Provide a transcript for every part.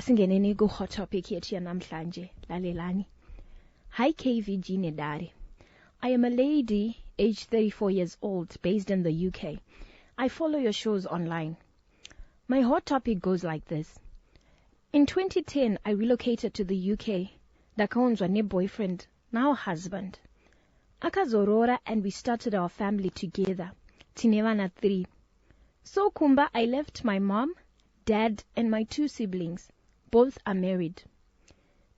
asingeneni ku-hot topic yethu yanamhlanje. Lalelani. Hi KVG Nedari. I am a lady, aged 34 years old, based in the UK. I follow your shows online. My hot topic goes like this. In 2010, I relocated to the UK. Ndakaunzwa ne-boyfriend, now husband. Akazorora and we started our family together. Tinevana 3. So kumba, I left my mom, dad, and my 2 siblings. Both are married.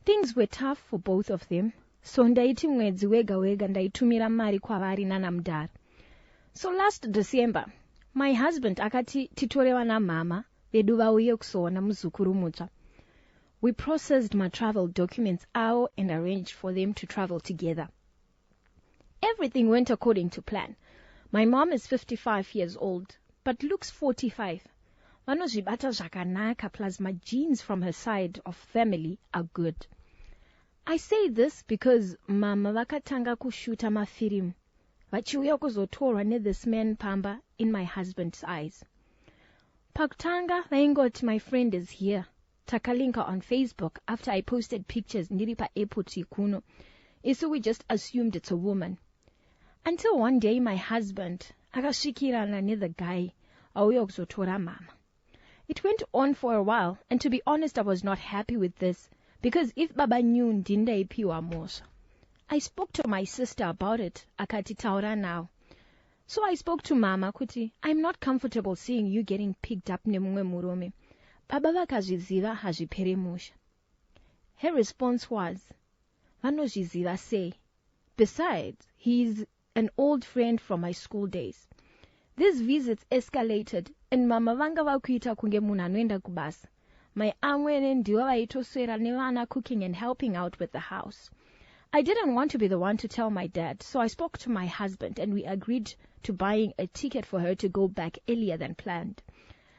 Things were tough for both of them. So ndaiti mwedzi wega wega ndaitumira mari kwavari nanamudhara. So last December, my husband akati titorewa namama vedu vauye kuzoona muzukuru mutsva. We processed my travel documents out and arranged for them to travel together. Everything went according to plan. My mom is 55 years old, but looks 45. Vanozvibata zvakanaka, plus my genes from her side of family are good. I say this because mama vakatanga kushuta mafirimu vachiuya kuzotorwa ne-this man pamba in my husband's eyes. Pakutanga vaingoti my friend is here. Takalinka on Facebook after I posted pictures ndiri pa-airport ikuno. So we just assumed it's a woman. Until one day my husband akasvikirana ne-the guy auya kuzotora mama. It went on for a while, and to be honest, I was not happy with this, because if baba knew ndindaipiwa mosha. I spoke to my sister about it, akati taura now. So I spoke to mama kuti, I'm not comfortable seeing you getting picked up nemumwe murume. Baba vakazviziva hazvipere musha. Her response was, vanozviziva sei. Besides, he's an old friend from my school days. These visits escalated, and mama vanga vakuita kunge munhu anoenda kubasa. My amwene ndivo vaitoswera nevana cooking and helping out with the house. I didn't want to be the one to tell my dad, so I spoke to my husband and we agreed to buying a ticket for her to go back earlier than planned.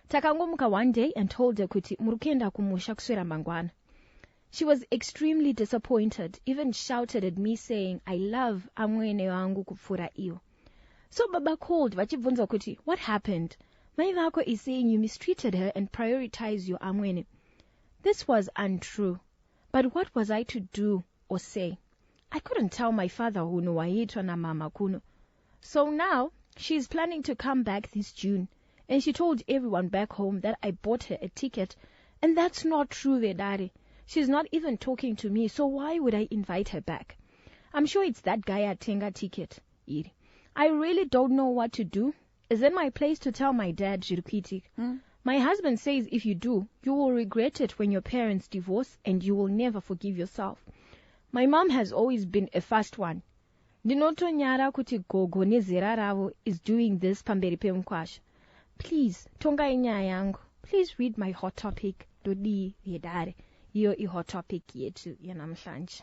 Takangomuka one day and told her kuti murukenda kumusha kuswera mangwana. She was extremely disappointed, even shouted at me saying, I love amwene wangu kupfura iyo. So baba called vachibvunza kuti, what happened? Mai vako is saying you mistreated her and prioritized your amwene. This was untrue. But what was I to do or say? I couldn't tell my father huno waitwa na mama kuno. So now, she is planning to come back this June. And she told everyone back home that I bought her a ticket. And that's not true, Vedari. She's not even talking to me, so why would I invite her back? I'm sure it's that guy at Tenga ticket. I really don't know what to do. Is it my place to tell my dad, Jirukiti? My husband says if you do, you will regret it when your parents divorce and you will never forgive yourself. My mom has always been a fast one. Ndinotonyara kuti gogo nezera ravo is doing this pamberi pemkwasha. Please, tonga inyaya yangu. Please read my hot topic. Dodi Vedare. Iyo I hot topic yetu yanamhlanje.